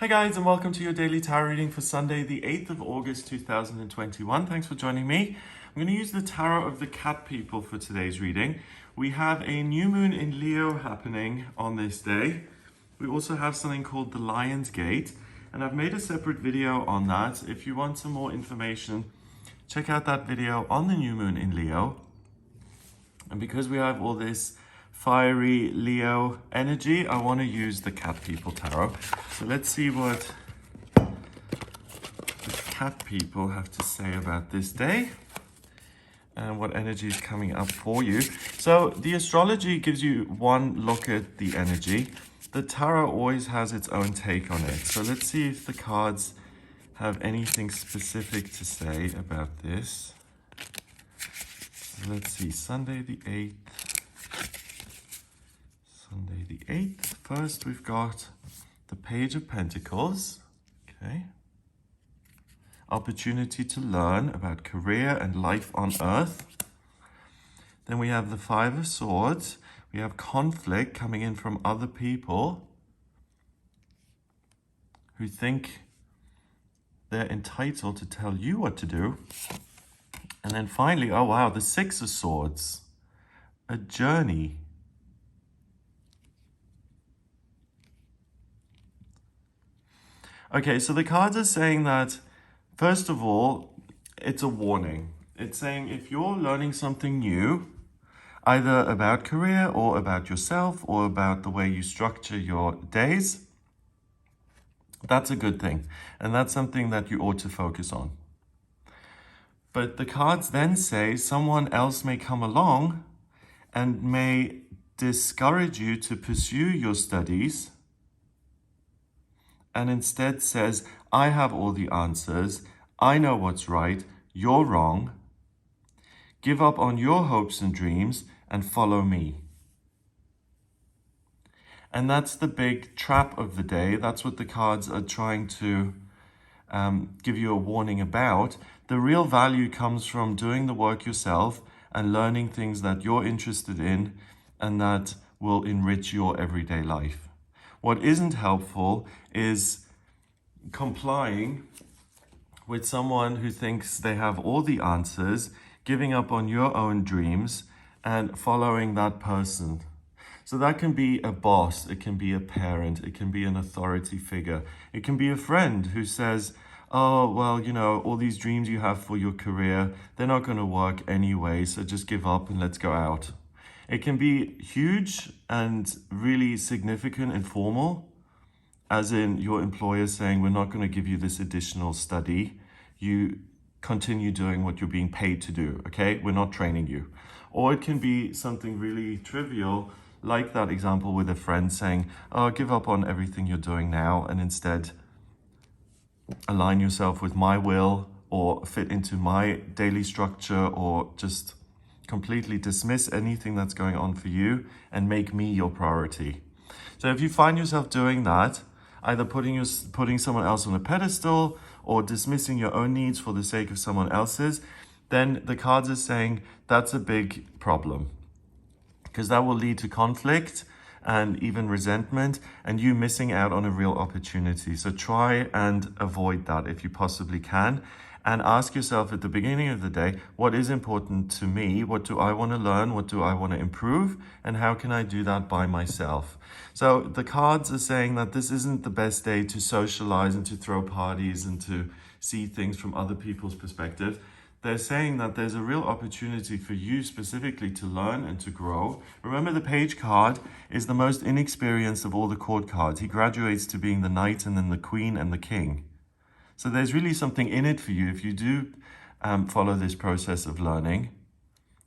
Hi guys, and welcome to your daily tarot reading for Sunday, the 8th of August 2021. Thanks for joining me. I'm going to use the Tarot of the Cat People for today's reading. We have a new moon in Leo happening on this day. We also have something called the Lion's Gate, and I've made a separate video on that. If you want some more information, check out that video on the new moon in Leo. And because we have all this fiery Leo energy, I want to use the Cat People Tarot. So let's see what the Cat People have to say about this day and what energy is coming up for you. So the astrology gives you one look at the energy. The tarot always has its own take on it. So let's see if the cards have anything specific to say about this. So let's see, Sunday the 8th. Sunday the 8th. First, we've got the Page of Pentacles. Okay. Opportunity to learn about career and life on Earth. Then we have the Five of Swords. We have conflict coming in from other people who think they're entitled to tell you what to do. And then finally, oh wow, the Six of Swords. A journey. Okay, so the cards are saying that, first of all, it's a warning. It's saying if you're learning something new, either about career or about yourself or about the way you structure your days, that's a good thing. And that's something that you ought to focus on. But the cards then say someone else may come along and may discourage you to pursue your studies, and instead says, I have all the answers, I know what's right, you're wrong, give up on your hopes and dreams and follow me. And that's the big trap of the day. That's what the cards are trying to give you a warning about. The real value comes from doing the work yourself and learning things that you're interested in and that will enrich your everyday life. What isn't helpful is complying with someone who thinks they have all the answers, giving up on your own dreams and following that person. So that can be a boss, it can be a parent, it can be an authority figure, it can be a friend who says, oh, well, you know, all these dreams you have for your career, they're not going to work anyway, so just give up and let's go out. It can be huge and really significant and formal, as in your employer saying, we're not going to give you this additional study. You continue doing what you're being paid to do, okay? We're not training you. Or it can be something really trivial, like that example with a friend saying, oh, give up on everything you're doing now and instead align yourself with my will or fit into my daily structure or just completely dismiss anything that's going on for you and make me your priority. So if you find yourself doing that, either putting someone else on a pedestal or dismissing your own needs for the sake of someone else's, then the cards are saying that's a big problem because that will lead to conflict and even resentment and you missing out on a real opportunity. So try and avoid that if you possibly can. And ask yourself at the beginning of the day, what is important to me? What do I want to learn? What do I want to improve? And how can I do that by myself? So the cards are saying that this isn't the best day to socialize and to throw parties and to see things from other people's perspective. They're saying that there's a real opportunity for you specifically to learn and to grow. Remember, the Page card is the most inexperienced of all the court cards. He graduates to being the Knight and then the Queen and the King. So there's really something in it for you if you do follow this process of learning.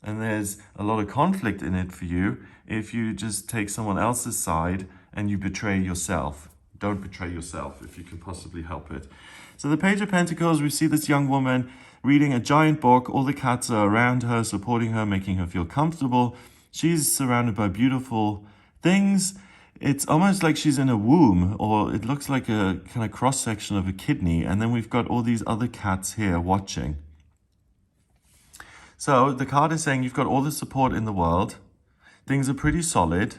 And there's a lot of conflict in it for you if you just take someone else's side and you betray yourself. Don't betray yourself if you can possibly help it. So the Page of Pentacles, we see this young woman reading a giant book. All the cats are around her, supporting her, making her feel comfortable. She's surrounded by beautiful things. It's almost like she's in a womb, or it looks like a kind of cross-section of a kidney. And then we've got all these other cats here watching. So the card is saying you've got all the support in the world. Things are pretty solid.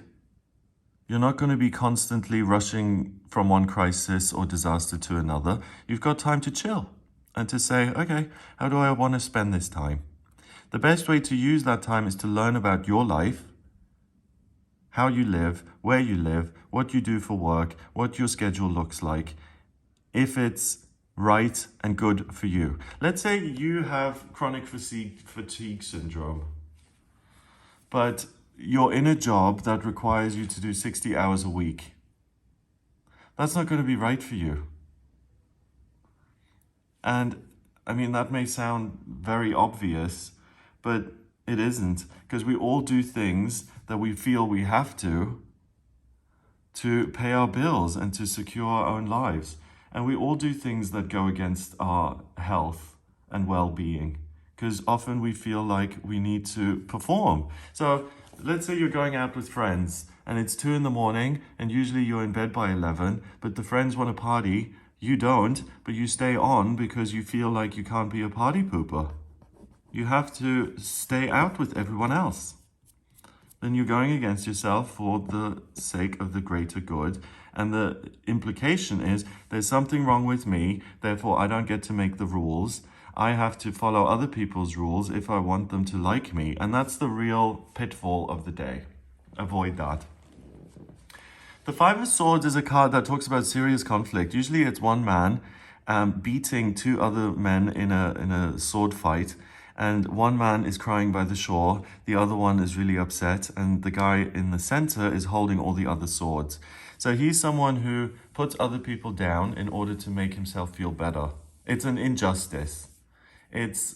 You're not going to be constantly rushing from one crisis or disaster to another. You've got time to chill and to say, okay, how do I want to spend this time? The best way to use that time is to learn about your life, how you live, where you live, what you do for work, what your schedule looks like, if it's right and good for you. Let's say you have chronic fatigue syndrome, but you're in a job that requires you to do 60 hours a week. That's not going to be right for you. And I mean, that may sound very obvious, but it isn't, because we all do things that we feel we have to pay our bills and to secure our own lives. And we all do things that go against our health and well-being, because often we feel like we need to perform. So let's say you're going out with friends and it's 2 a.m. and usually you're in bed by 11, but the friends want to party. You don't, but you stay on because you feel like you can't be a party pooper. You have to stay out with everyone else. Then you're going against yourself for the sake of the greater good. And the implication is there's something wrong with me, therefore I don't get to make the rules. I have to follow other people's rules if I want them to like me. And that's the real pitfall of the day. Avoid that. The Five of Swords is a card that talks about serious conflict. Usually it's one man beating 2 other men in a sword fight. And one man is crying by the shore, the other one is really upset, and the guy in the center is holding all the other swords. So he's someone who puts other people down in order to make himself feel better. It's an injustice. It's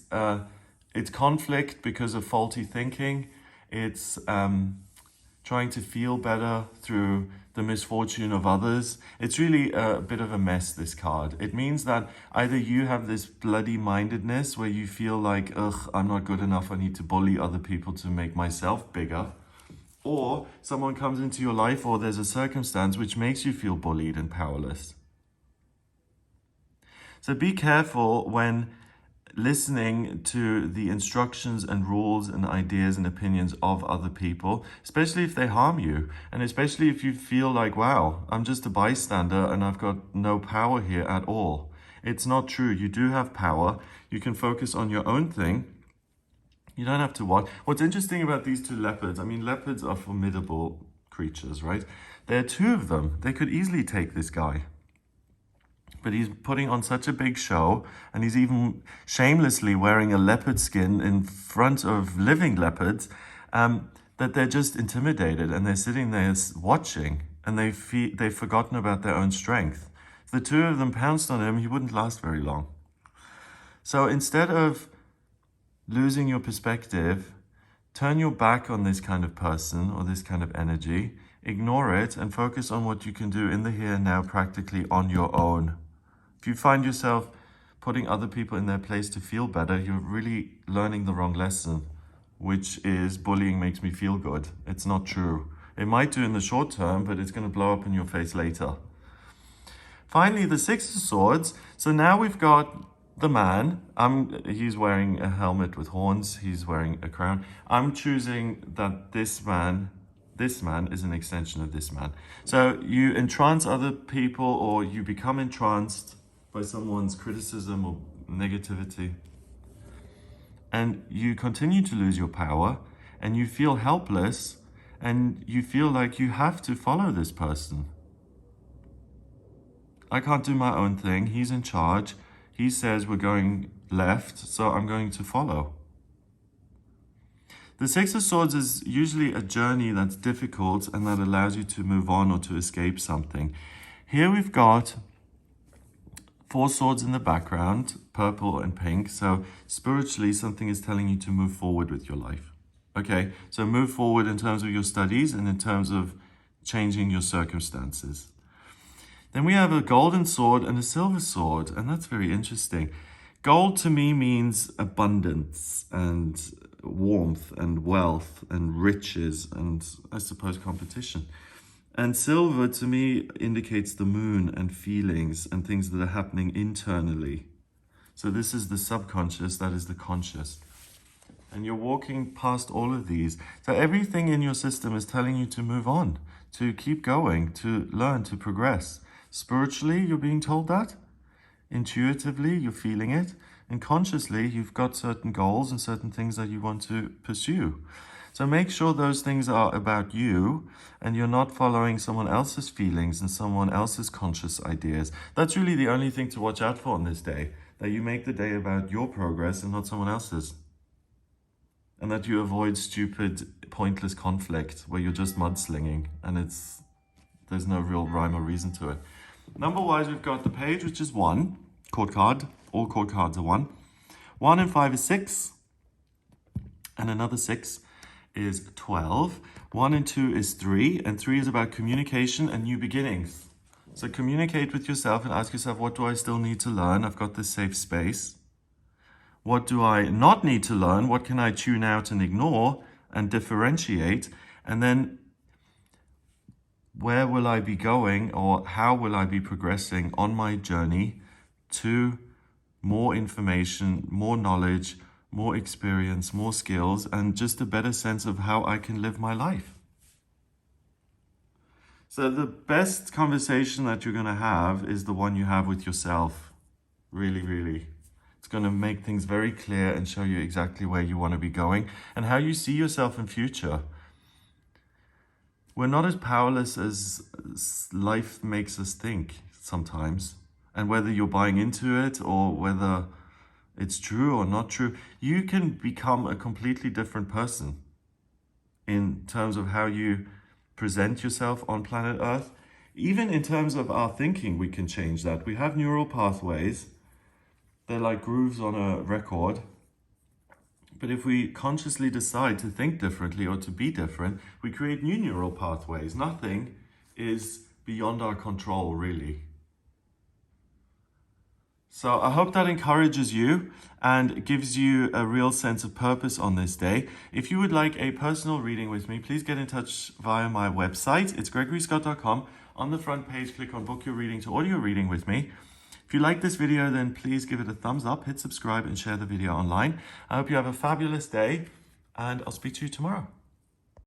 conflict because of faulty thinking. It's trying to feel better through the misfortune of others. It's really a bit of a mess, this card. It means that either you have this bloody mindedness where you feel like, ugh, I'm not good enough, I need to bully other people to make myself bigger, or someone comes into your life or there's a circumstance which makes you feel bullied and powerless. So be careful when listening to the instructions and rules and ideas and opinions of other people, especially if they harm you, and especially if you feel like, wow, I'm just a bystander and I've got no power here at all. It's not true. You do have power. You can focus on your own thing. You don't have to watch. What's interesting about these 2 leopards, I mean, leopards are formidable creatures, right? There are 2 of them. They could easily take this guy. But he's putting on such a big show, and he's even shamelessly wearing a leopard skin in front of living leopards, that they're just intimidated, and they're sitting there watching, and they've forgotten about their own strength. If the 2 of them pounced on him, he wouldn't last very long. So instead of losing your perspective, turn your back on this kind of person or this kind of energy, ignore it, and focus on what you can do in the here and now practically on your own. If you find yourself putting other people in their place to feel better, you're really learning the wrong lesson, which is bullying makes me feel good. It's not true. It might do in the short term, but it's going to blow up in your face later. Finally, the Six of Swords. So now we've got the man. He's wearing a helmet with horns. He's wearing a crown. I'm choosing that this man is an extension of this man. So you entrance other people, or you become entranced by someone's criticism or negativity, and you continue to lose your power, and you feel helpless, and you feel like you have to follow this person. I can't do my own thing. He's in charge. He says we're going left, so I'm going to follow. The Six of Swords is usually a journey that's difficult and that allows you to move on or to escape something. Here we've got 4 swords in the background, purple and pink. So spiritually, something is telling you to move forward with your life. Okay, so move forward in terms of your studies and in terms of changing your circumstances. Then we have a golden sword and a silver sword, and that's very interesting. Gold to me means abundance and warmth and wealth and riches and, I suppose, competition. And silver to me indicates the moon and feelings and things that are happening internally. So this is the subconscious, that is the conscious. And you're walking past all of these. So everything in your system is telling you to move on, to keep going, to learn, to progress. Spiritually, you're being told that. Intuitively, you're feeling it. And consciously, you've got certain goals and certain things that you want to pursue. So make sure those things are about you and you're not following someone else's feelings and someone else's conscious ideas. That's really the only thing to watch out for on this day, that you make the day about your progress and not someone else's. And that you avoid stupid, pointless conflict where you're just mudslinging and there's no real rhyme or reason to it. Number-wise, we've got the page, which is 1, chord card. All chord cards are 1. 1 and 5 is 6. And another 6 is 12. 1 and 2 is 3. And 3 is about communication and new beginnings. So communicate with yourself and ask yourself, what do I still need to learn? I've got this safe space. What do I not need to learn? What can I tune out and ignore and differentiate? And then where will I be going, or how will I be progressing on my journey to more information, more knowledge, more experience, more skills, and just a better sense of how I can live my life? So the best conversation that you're going to have is the one you have with yourself. Really, really. It's going to make things very clear and show you exactly where you want to be going and how you see yourself in future. We're not as powerless as life makes us think sometimes. And whether you're buying into it or whether it's true or not true, you can become a completely different person in terms of how you present yourself on planet Earth. Even in terms of our thinking, we can change that. We have neural pathways. They're like grooves on a record. But if we consciously decide to think differently or to be different, we create new neural pathways. Nothing is beyond our control, really. So I hope that encourages you and gives you a real sense of purpose on this day. If you would like a personal reading with me, please get in touch via my website. It's gregoryscott.com. On the front page, click on Book Your Reading to audio reading with me. If you like this video, then please give it a thumbs up, hit subscribe and share the video online. I hope you have a fabulous day and I'll speak to you tomorrow.